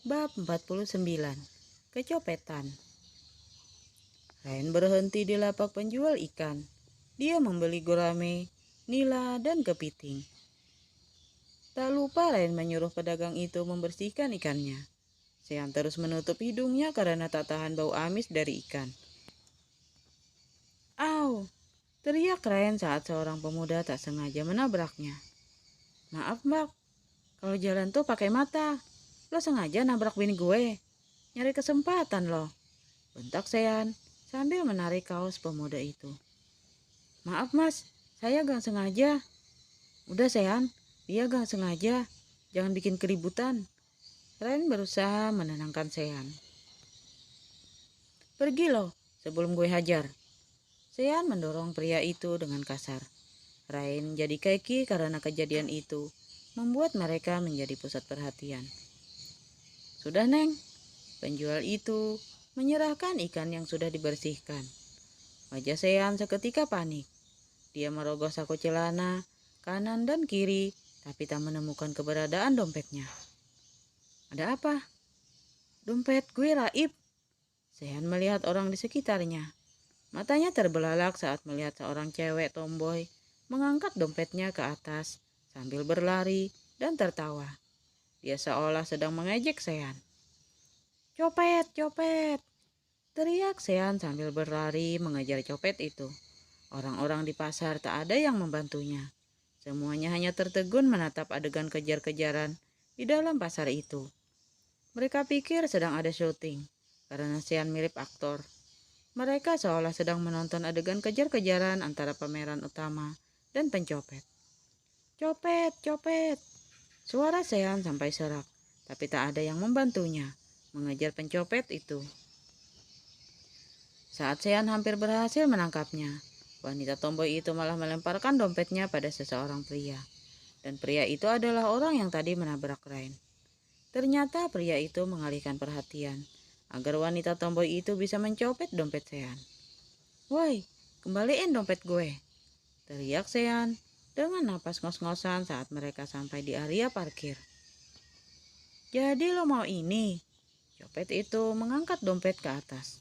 Bab 49. Kecopetan. Ryan berhenti di lapak penjual ikan. Dia membeli gurame, nila, dan kepiting. Tak lupa Ryan menyuruh pedagang itu membersihkan ikannya. Sean terus menutup hidungnya karena tak tahan bau amis dari ikan. Au! Teriak Ryan saat seorang pemuda tak sengaja menabraknya. Maaf mbak, kalau jalan tuh pakai mata. Lo sengaja nabrak bini gue. Nyari kesempatan loh. Bentak Sean sambil menarik kaos pemuda itu. Maaf mas, saya gak sengaja. Udah Sean, dia gak sengaja. Jangan bikin keributan. Ryan berusaha menenangkan Sean. Pergi loh, sebelum gue hajar. Sean mendorong pria itu dengan kasar. Ryan jadi keki karena kejadian itu membuat mereka menjadi pusat perhatian. Sudah Neng, penjual itu menyerahkan ikan yang sudah dibersihkan. Wajah Sean seketika panik. Dia merogoh saku celana kanan dan kiri, tapi tak menemukan keberadaan dompetnya. Ada apa? Dompet gue raib. Sean melihat orang di sekitarnya. Matanya terbelalak saat melihat seorang cewek tomboy mengangkat dompetnya ke atas sambil berlari dan tertawa. Dia seolah sedang mengejek Sean. Copet, copet! Teriak Sean sambil berlari mengejar copet itu. Orang-orang di pasar tak ada yang membantunya. Semuanya hanya tertegun menatap adegan kejar-kejaran di dalam pasar itu. Mereka pikir sedang ada syuting, karena Sean mirip aktor. Mereka seolah sedang menonton adegan kejar-kejaran antara pemeran utama dan pencopet. Copet, copet! Suara Sean sampai serak, tapi tak ada yang membantunya mengejar pencopet itu. Saat Sean hampir berhasil menangkapnya, wanita tomboy itu malah melemparkan dompetnya pada seseorang pria. Dan pria itu adalah orang yang tadi menabrak Ryan. Ternyata pria itu mengalihkan perhatian agar wanita tomboy itu bisa mencopet dompet Sean. Woi, kembaliin dompet gue! Teriak Sean dengan napas ngos-ngosan saat mereka sampai di area parkir. Jadi lo mau ini? Copet itu mengangkat dompet ke atas.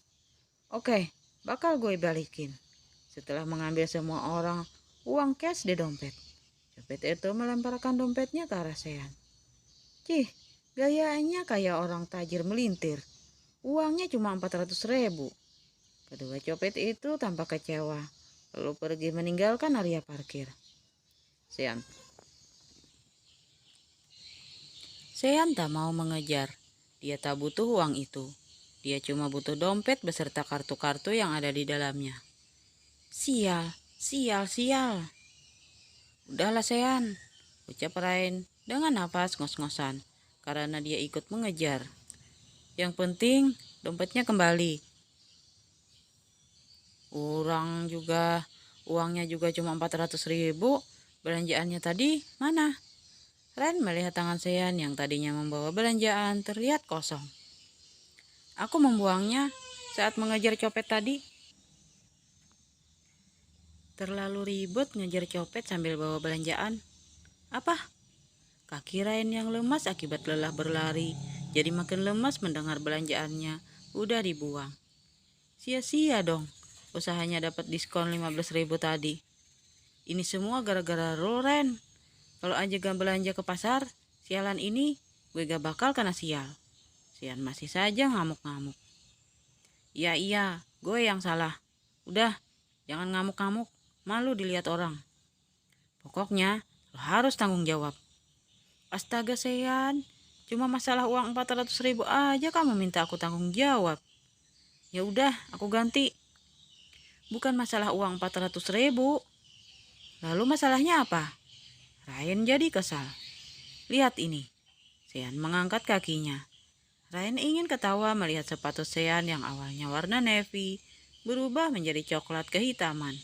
Oke, bakal gue balikin. Setelah mengambil semua orang uang cash di dompet, copet itu melemparkan dompetnya ke arah Sean. Cih, gayanya kayak orang tajir melintir. Uangnya cuma 400.000. Kedua copet itu tampak kecewa, lalu pergi meninggalkan area parkir. Sean tak mau mengejar. Dia tak butuh uang itu. Dia cuma butuh dompet beserta kartu-kartu yang ada di dalamnya. Sial, sial, sial. Udahlah Sean, ucap Ryan dengan napas ngos-ngosan karena dia ikut mengejar. Yang penting dompetnya kembali. Uangnya juga cuma 400.000. Belanjaannya tadi mana? Ryan melihat tangan Sean yang tadinya membawa belanjaan terlihat kosong. Aku membuangnya saat mengejar copet tadi. Terlalu ribet ngejar copet sambil bawa belanjaan. Apa? Kaki Ryan yang lemas akibat lelah berlari jadi makin lemas mendengar belanjaannya udah dibuang. Sia-sia dong usahanya dapat diskon 15.000 tadi. Ini semua gara-gara lo Ren. Kalau aja gak belanja ke pasar, sialan ini gue gak bakal kena sial. Sian masih saja ngamuk-ngamuk. Iya, gue yang salah. Udah, jangan ngamuk-ngamuk, malu dilihat orang. Pokoknya lo harus tanggung jawab. Astaga Sean, cuma masalah uang 400.000 aja kamu minta aku tanggung jawab. Ya udah, aku ganti. Bukan masalah uang 400.000. Lalu masalahnya apa? Ryan jadi kesal. Lihat ini. Sean mengangkat kakinya. Ryan ingin ketawa melihat sepatu Sean yang awalnya warna navy berubah menjadi coklat kehitaman.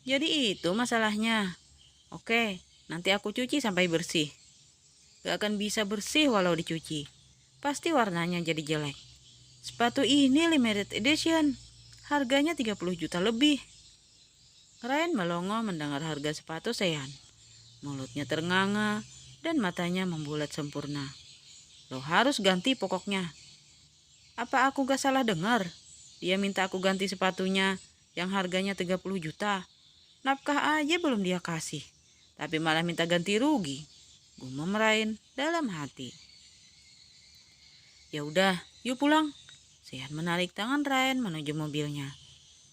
Jadi itu masalahnya. Oke, nanti aku cuci sampai bersih. Gak akan bisa bersih walau dicuci. Pasti warnanya jadi jelek. Sepatu ini limited edition. Harganya 30 juta lebih. Ryan melongo mendengar harga sepatu Sean. Mulutnya ternganga dan matanya membulat sempurna. Lo harus ganti pokoknya. Apa aku gak salah dengar? Dia minta aku ganti sepatunya yang harganya 30 juta. Nafkah aja belum dia kasih. Tapi malah minta ganti rugi. Gumam Rain dalam hati. Ya udah, yuk pulang. Sehan menarik tangan Rain menuju mobilnya.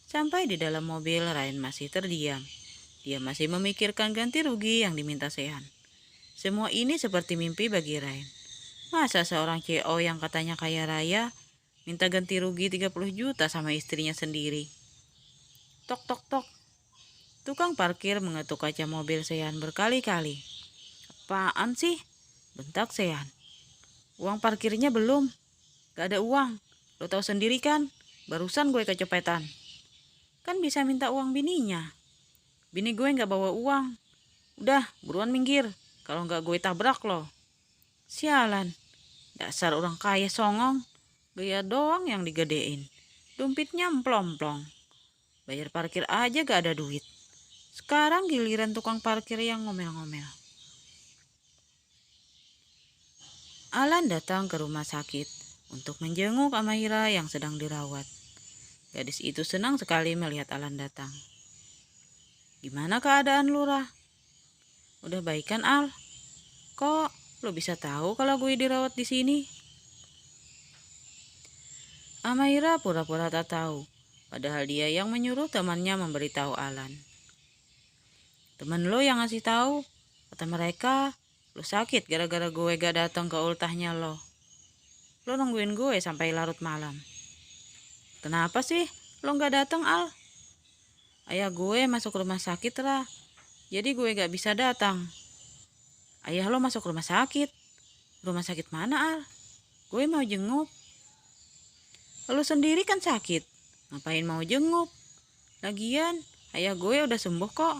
Sampai di dalam mobil, Rain masih terdiam. Dia masih memikirkan ganti rugi yang diminta Sehan. Semua ini seperti mimpi bagi Rain. Masa seorang CEO yang katanya kaya raya minta ganti rugi 30 juta sama istrinya sendiri? Tok tok tok. Tukang parkir mengetuk kaca mobil Sehan berkali-kali. Apaan sih? Bentak Sehan. Uang parkirnya belum. Gak ada uang. Lo tahu sendiri kan? Barusan gue kecopetan. Kan bisa minta uang bininya. Bini gue gak bawa uang. Udah, buruan minggir. Kalau gak gue tabrak lo. Sialan. Dasar orang kaya songong. Gaya doang yang digedein. Dompetnya emplong-plong. Bayar parkir aja gak ada duit. Sekarang giliran tukang parkir yang ngomel-ngomel. Alan datang ke rumah sakit untuk menjenguk Amaira yang sedang dirawat. Gadis itu senang sekali melihat Alan datang. Gimana keadaan Lurah? Udah baikan Al? Kok lo bisa tahu kalau gue dirawat di sini? Amaira pura-pura tak tahu, padahal dia yang menyuruh temannya memberitahu Alan. Temen lo yang ngasih tahu, kata mereka, lo sakit gara-gara gue gak datang ke ultahnya lo. Lo nungguin gue sampai larut malam. Kenapa sih lo gak datang Al? Ayah gue masuk rumah sakit lah, jadi gue gak bisa datang. Ayah lo masuk rumah sakit? Rumah sakit mana Al? Gue mau jenguk. Lo sendiri kan sakit, ngapain mau jenguk? Lagian ayah gue udah sembuh kok.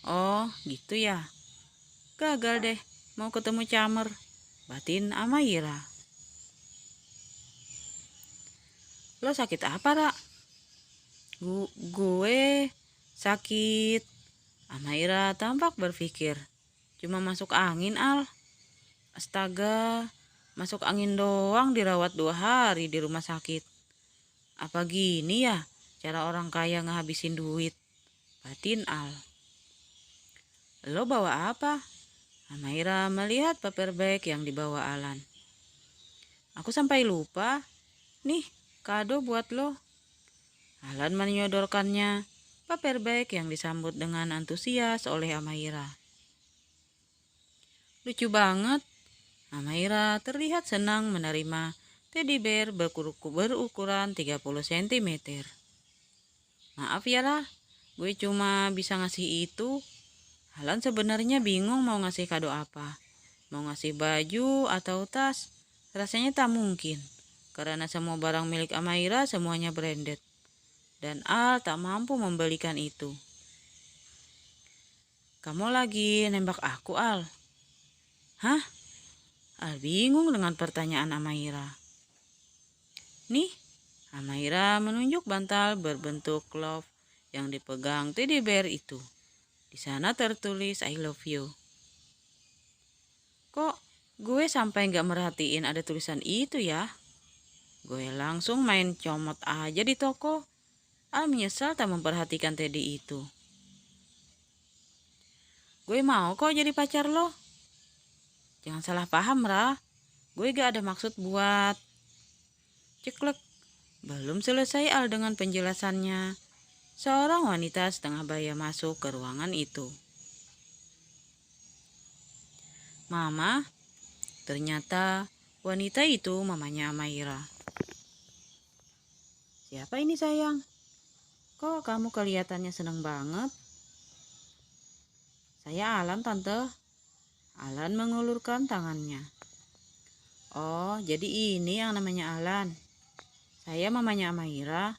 Oh gitu ya. Gagal deh mau ketemu Camer, batin Amaira. Lo sakit apa Ra? Gue sakit. Amaira tampak berpikir. Cuma masuk angin Al. Astaga, masuk angin doang dirawat 2 hari di rumah sakit. Apa gini ya cara orang kaya ngehabisin duit? Batin Al. Lo bawa apa? Amaira melihat paper bag yang dibawa Alan. Aku sampai lupa. Nih, kado buat lo. Alan menyodorkannya paper bag yang disambut dengan antusias oleh Amaira. Lucu banget. Amaira terlihat senang menerima teddy bear berukuran 30 cm. Maaf ya lah, gue cuma bisa ngasih itu. Alan sebenarnya bingung mau ngasih kado apa. Mau ngasih baju atau tas? Rasanya tak mungkin, karena semua barang milik Amaira semuanya branded. Dan Al tak mampu membelikan itu. Kamu lagi nembak aku, Al? Hah? Al bingung dengan pertanyaan Amaira. Nih, Amaira menunjuk bantal berbentuk love yang dipegang teddy bear itu. Di sana tertulis I love you. Kok gue sampai gak merhatiin ada tulisan itu ya? Gue langsung main comot aja di toko. Al menyesal tak memperhatikan teddy itu. Gue mau kok jadi pacar lo. Jangan salah paham, Ra. Gue gak ada maksud buat... Ceklek. Belum selesai Al dengan penjelasannya. Seorang wanita setengah baya masuk ke ruangan itu. Mama, ternyata wanita itu mamanya Amaira. Siapa ini sayang? Kok kamu kelihatannya seneng banget? Saya Alan, Tante. Alan mengulurkan tangannya. Oh, jadi ini yang namanya Alan. Saya mamanya Amaira,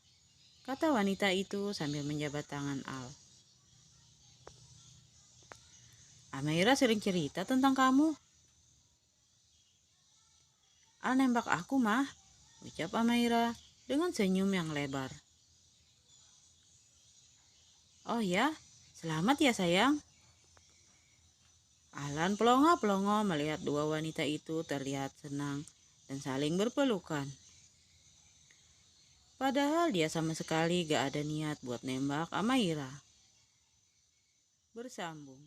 kata wanita itu sambil menjabat tangan Al. Amaira sering cerita tentang kamu. Al nembak aku, Mah, ucap Amaira dengan senyum yang lebar. Oh ya, selamat ya sayang. Alan pelongo-pelongo melihat dua wanita itu terlihat senang dan saling berpelukan. Padahal dia sama sekali gak ada niat buat nembak Amaira. Bersambung.